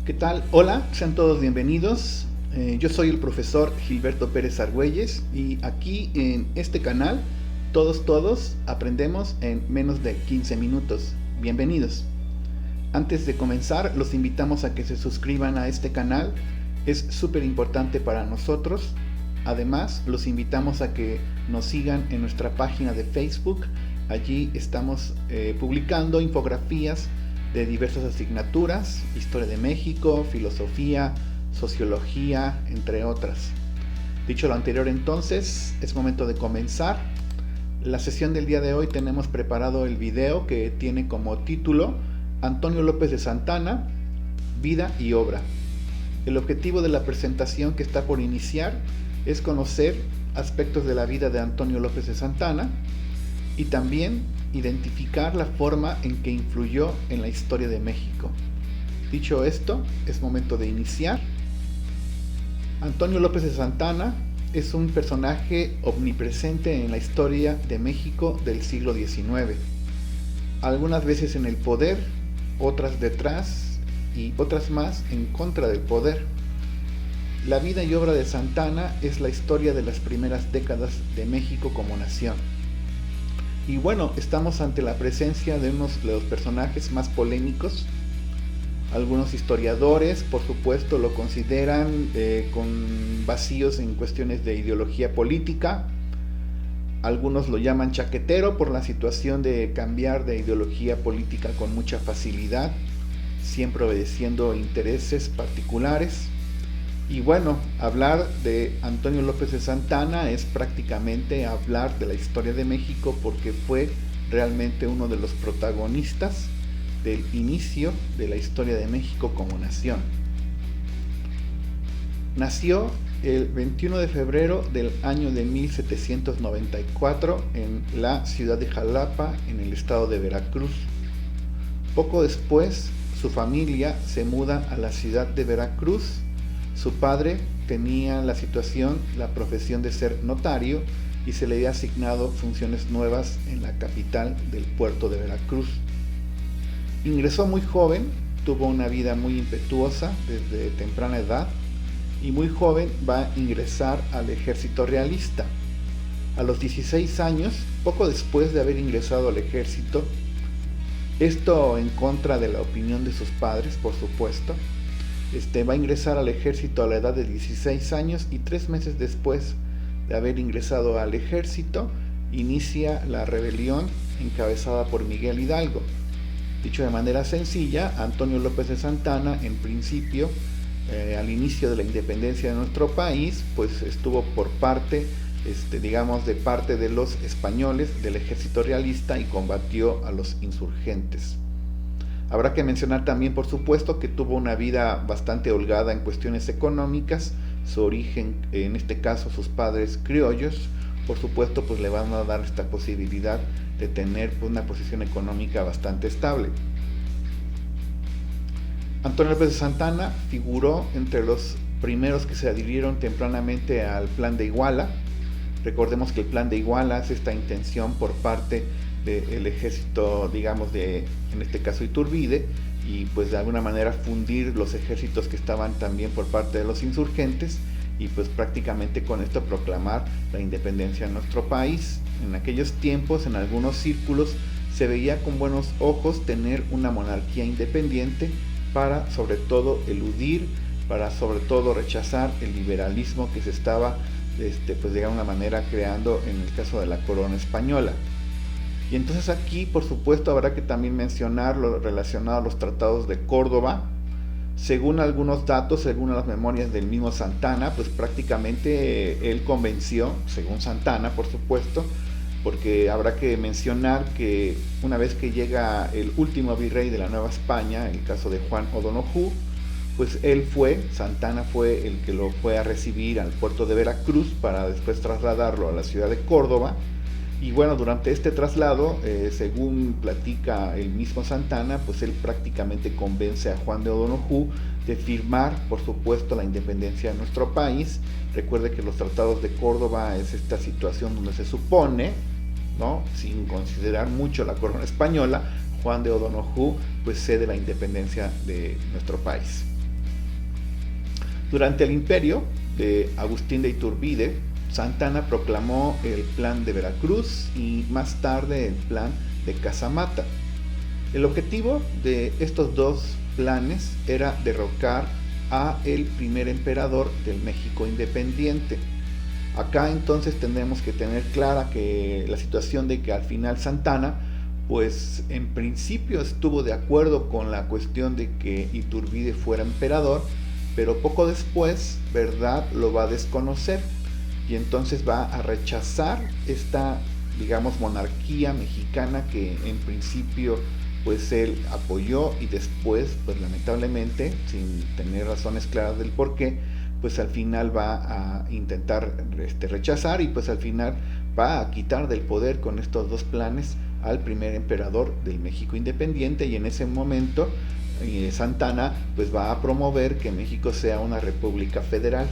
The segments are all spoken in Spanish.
¿Qué tal? Hola, sean todos bienvenidos. Yo soy el profesor Gilberto Pérez Argüelles y aquí en este canal todos aprendemos en menos de 15 minutos. Bienvenidos. Antes de comenzar, los invitamos a que se suscriban a este canal. Es súper importante para nosotros. Además, los invitamos a que nos sigan en nuestra página de Facebook. Allí estamos publicando infografías de diversas asignaturas, historia de México, filosofía, sociología, entre otras. Dicho lo anterior, entonces, es momento de comenzar. La sesión del día de hoy tenemos preparado el video que tiene como título Antonio López de Santana, vida y obra. El objetivo de la presentación que está por iniciar es conocer aspectos de la vida de Antonio López de Santana y también identificar la forma en que influyó en la historia de México. Dicho esto, es momento de iniciar. Antonio López de Santana es un personaje omnipresente en la historia de México del siglo XIX. Algunas veces en el poder, otras detrás y otras más en contra del poder. La vida y obra de Santana es la historia de las primeras décadas de México como nación. Y bueno, estamos ante la presencia de unos de los personajes más polémicos. Algunos historiadores, por supuesto, lo consideran con vacíos en cuestiones de ideología política. Algunos lo llaman chaquetero por la situación de cambiar de ideología política con mucha facilidad, siempre obedeciendo intereses particulares. Y bueno, hablar de Antonio López de Santana es prácticamente hablar de la historia de México porque fue realmente uno de los protagonistas del inicio de la historia de México como nación. Nació el 21 de febrero del año de 1794 en la ciudad de Jalapa, en el estado de Veracruz. Poco después, su familia se muda a la ciudad de Veracruz. Su padre tenía la profesión de ser notario y se le había asignado funciones nuevas en la capital del puerto de Veracruz. Ingresó muy joven, tuvo una vida muy impetuosa desde temprana edad y muy joven va a ingresar al ejército realista. A los 16 años, poco después de haber ingresado al ejército, esto en contra de la opinión de sus padres, por supuesto, va a ingresar al ejército a la edad de 16 años y 3 meses después de haber ingresado al ejército inicia la rebelión encabezada por Miguel Hidalgo. Dicho de manera sencilla, Antonio López de Santana, en principio, al inicio de la independencia de nuestro país, pues estuvo por parte, de parte de los españoles del ejército realista y combatió a los insurgentes. Habrá que mencionar también, por supuesto, que tuvo una vida bastante holgada en cuestiones económicas. Su origen, en este caso sus padres criollos, por supuesto, pues le van a dar esta posibilidad de tener una posición económica bastante estable. Antonio López de Santana figuró entre los primeros que se adhirieron tempranamente al Plan de Iguala. Recordemos que el Plan de Iguala es esta intención por parte del ejército, en este caso Iturbide, y pues de alguna manera fundir los ejércitos que estaban también por parte de los insurgentes y pues prácticamente con esto proclamar la independencia de nuestro país. En aquellos tiempos, en algunos círculos, se veía con buenos ojos tener una monarquía independiente para sobre todo eludir, para sobre todo rechazar el liberalismo que se estaba de alguna manera creando en el caso de la corona española. Y entonces aquí, por supuesto, habrá que también mencionar lo relacionado a los tratados de Córdoba. Según algunos datos, según las memorias del mismo Santana, pues prácticamente él convenció, según Santana, por supuesto, porque habrá que mencionar que una vez que llega el último virrey de la Nueva España, el caso de Juan O'Donoghue, pues Santana fue el que lo fue a recibir al puerto de Veracruz para después trasladarlo a la ciudad de Córdoba. Y bueno, durante este traslado, según platica el mismo Santana, pues él prácticamente convence a Juan de O'Donoghue de firmar, por supuesto, la independencia de nuestro país. Recuerde que los tratados de Córdoba es esta situación donde se supone, ¿no?, sin considerar mucho la corona española, Juan de O'Donoghue pues cede la independencia de nuestro país. Durante el imperio de Agustín de Iturbide, Santa Anna proclamó el Plan de Veracruz y más tarde el Plan de Casamata. El objetivo de estos dos planes era derrocar a el primer emperador del México independiente. Acá entonces tenemos que tener clara que la situación de que al final Santa Anna, pues en principio estuvo de acuerdo con la cuestión de que Iturbide fuera emperador, pero poco después, ¿verdad?, lo va a desconocer y entonces va a rechazar esta, digamos, monarquía mexicana que en principio pues él apoyó y después, pues lamentablemente, sin tener razones claras del por qué, pues al final va a intentar rechazar y pues al final va a quitar del poder con estos dos planes al primer emperador del México independiente, y en ese momento Santa Anna pues va a promover que México sea una república federal.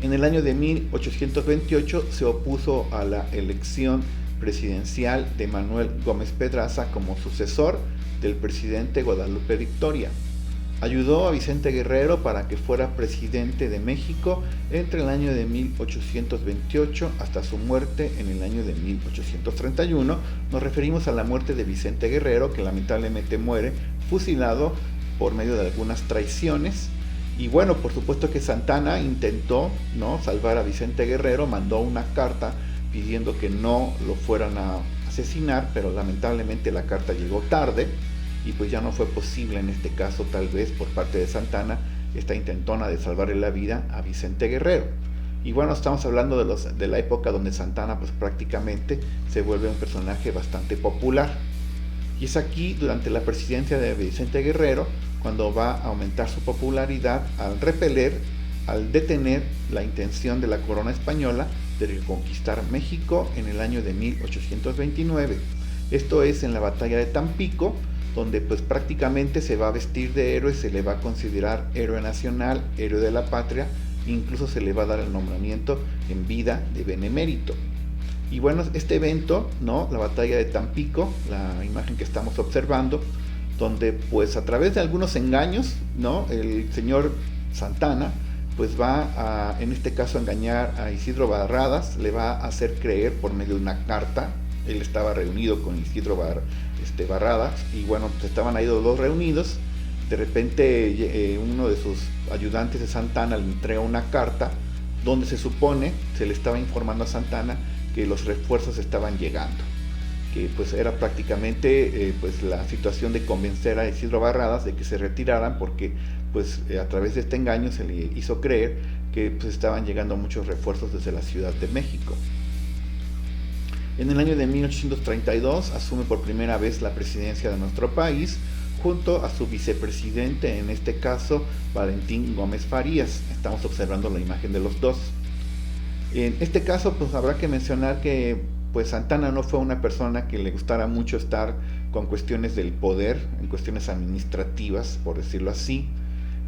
En el año de 1828 se opuso a la elección presidencial de Manuel Gómez Pedraza como sucesor del presidente Guadalupe Victoria. Ayudó a Vicente Guerrero para que fuera presidente de México entre el año de 1828 hasta su muerte en el año de 1831. Nos referimos a la muerte de Vicente Guerrero, que lamentablemente muere fusilado por medio de algunas traiciones. Y bueno, por supuesto que Santa Anna intentó, ¿no?, salvar a Vicente Guerrero, mandó una carta pidiendo que no lo fueran a asesinar, pero lamentablemente la carta llegó tarde y pues ya no fue posible en este caso, tal vez por parte de Santa Anna, esta intentona de salvarle la vida a Vicente Guerrero. Y bueno, estamos hablando de la época donde Santa Anna pues prácticamente se vuelve un personaje bastante popular. Y es aquí, durante la presidencia de Vicente Guerrero, cuando va a aumentar su popularidad al detener la intención de la corona española de reconquistar México en el año de 1829. Esto es en la batalla de Tampico, donde pues prácticamente se va a vestir de héroe, se le va a considerar héroe nacional, héroe de la patria, incluso se le va a dar el nombramiento en vida de benemérito. Y bueno, este evento, ¿no?, la batalla de Tampico, la imagen que estamos observando, donde pues a través de algunos engaños, ¿no?, el señor Santa Anna pues va a, en este caso, engañar a Isidro Barradas, le va a hacer creer por medio de una carta. Él estaba reunido con Isidro Barradas y bueno, pues estaban ahí los dos reunidos. De repente uno de sus ayudantes de Santa Anna le entrega una carta donde se supone, se le estaba informando a Santa Anna que los refuerzos estaban llegando, que pues era prácticamente pues la situación de convencer a Isidro Barradas de que se retiraran, porque pues a través de este engaño se le hizo creer que pues estaban llegando muchos refuerzos desde la Ciudad de México. En el año de 1832 asume por primera vez la presidencia de nuestro país junto a su vicepresidente, en este caso Valentín Gómez Farías. Estamos observando la imagen de los dos. En este caso pues habrá que mencionar que pues Santa Anna no fue una persona que le gustara mucho estar con cuestiones del poder, en cuestiones administrativas, por decirlo así,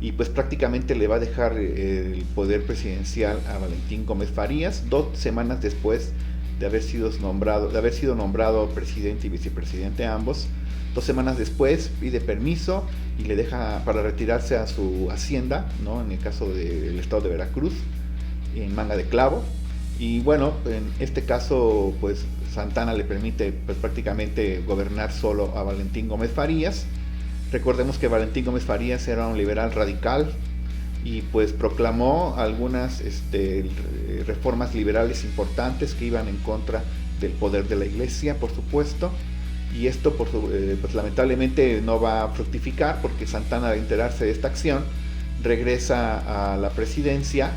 y pues prácticamente le va a dejar el poder presidencial a Valentín Gómez Farías 2 semanas después de haber sido nombrado presidente y vicepresidente ambos. 2 semanas después pide permiso y le deja para retirarse a su hacienda, ¿no?, en el caso del estado de Veracruz, en Manga de Clavo. Y bueno, en este caso pues Santa Anna le permite pues prácticamente gobernar solo a Valentín Gómez Farías. Recordemos que Valentín Gómez Farías era un liberal radical y pues proclamó algunas reformas liberales importantes que iban en contra del poder de la iglesia, por supuesto, y esto pues lamentablemente no va a fructificar, porque Santa Anna, al enterarse de esta acción, regresa a la presidencia,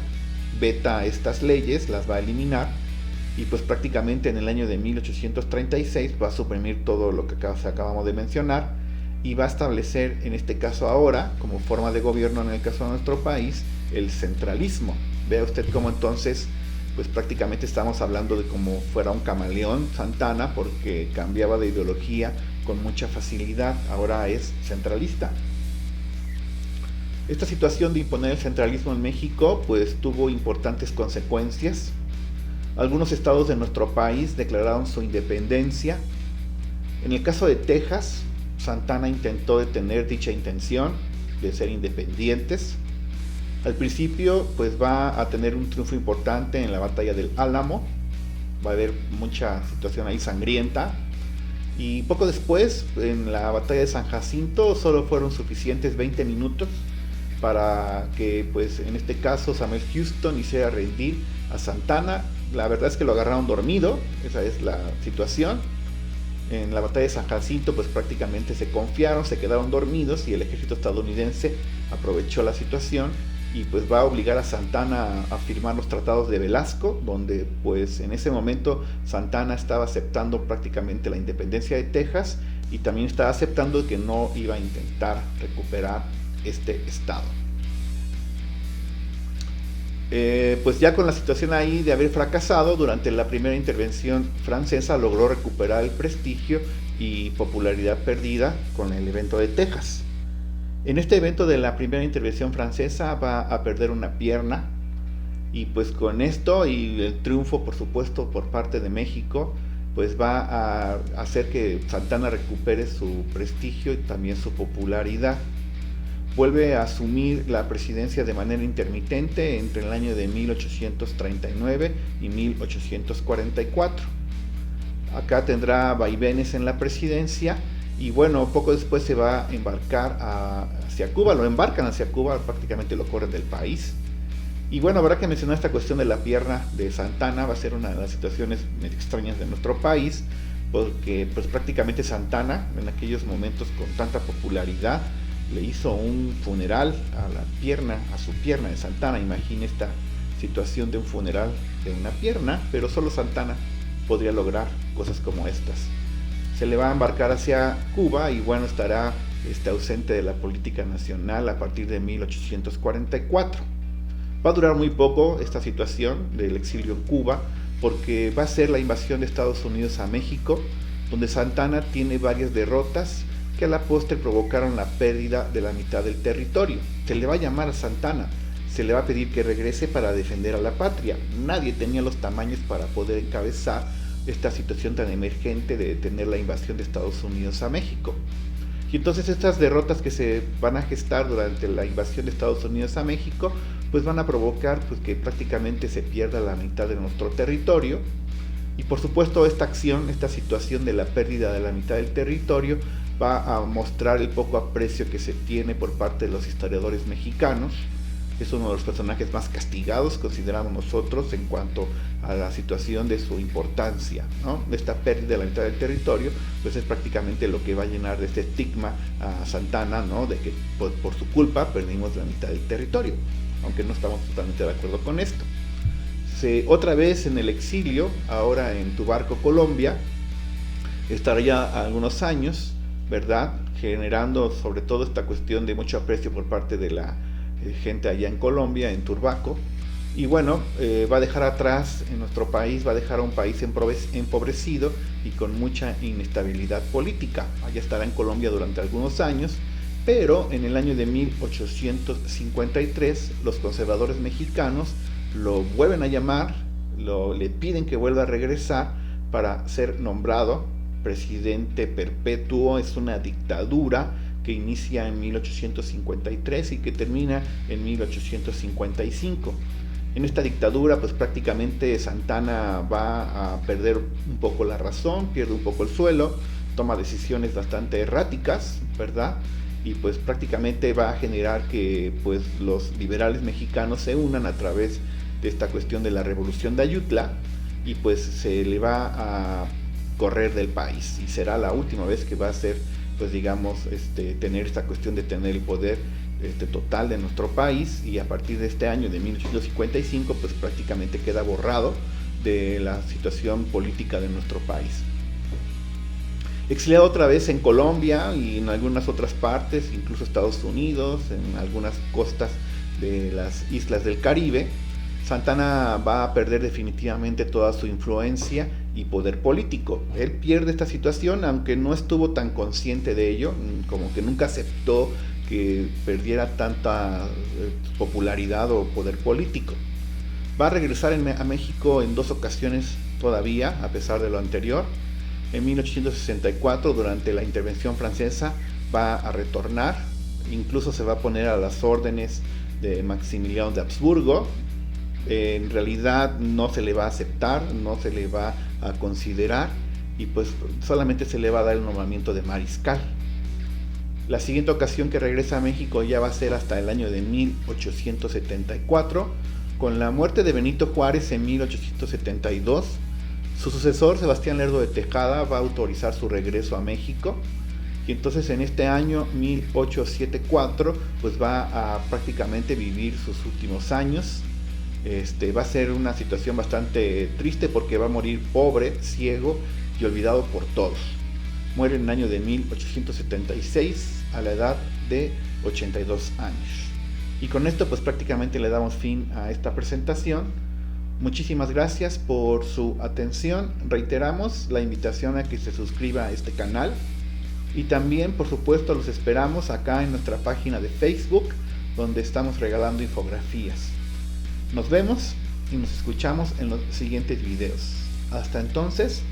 veta estas leyes, las va a eliminar, y pues prácticamente en el año de 1836 va a suprimir todo lo que acabamos de mencionar, y va a establecer, en este caso ahora, como forma de gobierno en el caso de nuestro país, el centralismo. Vea usted cómo entonces, pues prácticamente estamos hablando de como fuera un camaleón Santa Anna, porque cambiaba de ideología con mucha facilidad, ahora es centralista. Esta situación de imponer el centralismo en México pues tuvo importantes consecuencias. Algunos estados de nuestro país declararon su independencia. En el caso de Texas, Santa Anna intentó detener dicha intención de ser independientes. Al principio pues va a tener un triunfo importante en la batalla del Álamo, va a haber mucha situación ahí sangrienta, y poco después en la batalla de San Jacinto solo fueron suficientes 20 minutos para que pues en este caso Samuel Houston hiciera rendir a Santana. La verdad es que lo agarraron dormido, esa es la situación. En la batalla de San Jacinto pues prácticamente se confiaron, se quedaron dormidos y el ejército estadounidense aprovechó la situación y pues va a obligar a Santana a firmar los tratados de Velasco, donde pues en ese momento Santana estaba aceptando prácticamente la independencia de Texas y también estaba aceptando que no iba a intentar recuperar este estado. Pues ya con la situación ahí de haber fracasado, durante la primera intervención francesa logró recuperar el prestigio y popularidad perdida con el evento de Texas. En este evento de la primera intervención francesa va a perder una pierna y pues con esto y el triunfo por supuesto por parte de México pues va a hacer que Santana recupere su prestigio y también su popularidad. Vuelve a asumir la presidencia de manera intermitente entre el año de 1839 y 1844. Acá tendrá vaivenes en la presidencia y bueno, poco después se va a embarcar hacia Cuba, lo embarcan hacia Cuba, prácticamente lo corren del país. Y bueno, habrá que mencionar esta cuestión de la pierna de Santana, va a ser una de las situaciones medio extrañas de nuestro país, porque pues prácticamente Santana, en aquellos momentos con tanta popularidad, le hizo un funeral a su pierna de Santana. Imagine esta situación de un funeral de una pierna, pero solo Santana podría lograr cosas como estas. Se le va a embarcar hacia Cuba y bueno, estará ausente de la política nacional a partir de 1844. Va a durar muy poco esta situación del exilio en Cuba, porque va a ser la invasión de Estados Unidos a México, donde Santana tiene varias derrotas que a la postre provocaron la pérdida de la mitad del territorio. Se le va a llamar a Santana, se le va a pedir que regrese para defender a la patria. Nadie tenía los tamaños para poder encabezar esta situación tan emergente de detener la invasión de Estados Unidos a México. Y entonces estas derrotas que se van a gestar durante la invasión de Estados Unidos a México, pues van a provocar pues, que prácticamente se pierda la mitad de nuestro territorio. Y por supuesto esta acción, esta situación de la pérdida de la mitad del territorio va a mostrar el poco aprecio que se tiene por parte de los historiadores mexicanos. Es uno de los personajes más castigados, consideramos nosotros, en cuanto a la situación de su importancia, ¿no? Esta pérdida de la mitad del territorio, pues es prácticamente lo que va a llenar de este estigma a Santana, ¿no? De que por su culpa perdimos la mitad del territorio, aunque no estamos totalmente de acuerdo con esto. Otra vez en el exilio, ahora en Tubarco, Colombia, estará ya algunos años, ¿verdad? Generando sobre todo esta cuestión de mucho aprecio por parte de la gente allá en Colombia, en Turbaco. Y bueno, va a dejar atrás en nuestro país, va a dejar a un país empobrecido y con mucha inestabilidad política. Allá estará en Colombia durante algunos años, pero en el año de 1853 los conservadores mexicanos lo vuelven a llamar, le piden que vuelva a regresar para ser nombrado presidente perpetuo. Es una dictadura que inicia en 1853 y que termina en 1855. En esta dictadura pues prácticamente Santana va a perder un poco la razón, pierde un poco el suelo, toma decisiones bastante erráticas, ¿verdad? Y pues prácticamente va a generar que pues los liberales mexicanos se unan a través de esta cuestión de la revolución de Ayutla y pues se le va a correr del país y será la última vez que va a ser pues digamos tener esta cuestión de tener el poder total de nuestro país, y a partir de este año de 1855 pues prácticamente queda borrado de la situación política de nuestro país. Exiliado otra vez en Colombia y en algunas otras partes, incluso Estados Unidos, en algunas costas de las islas del Caribe, Santana va a perder definitivamente toda su influencia y poder político. Él pierde esta situación, aunque no estuvo tan consciente de ello, como que nunca aceptó que perdiera tanta popularidad o poder político. Va a regresar a México en 2 ocasiones todavía, a pesar de lo anterior. En 1864, durante la intervención francesa, va a retornar incluso se va a poner a las órdenes de Maximiliano de Habsburgo. En realidad no se le va a aceptar, no se le va a considerar, y pues solamente se le va a dar el nombramiento de mariscal. La siguiente ocasión que regresa a México ya va a ser hasta el año de 1874, con la muerte de Benito Juárez en 1872. Su sucesor, Sebastián Lerdo de Tejada, va a autorizar su regreso a México, y entonces en este año 1874 pues va a prácticamente vivir sus últimos años. Va a ser una situación bastante triste porque va a morir pobre, ciego y olvidado por todos. Muere en el año de 1876 a la edad de 82 años. Y con esto pues prácticamente le damos fin a esta presentación. Muchísimas gracias por su atención. Reiteramos la invitación a que se suscriba a este canal. Y también, por supuesto, los esperamos acá en nuestra página de Facebook, donde estamos regalando infografías. Nos vemos y nos escuchamos en los siguientes videos. Hasta entonces,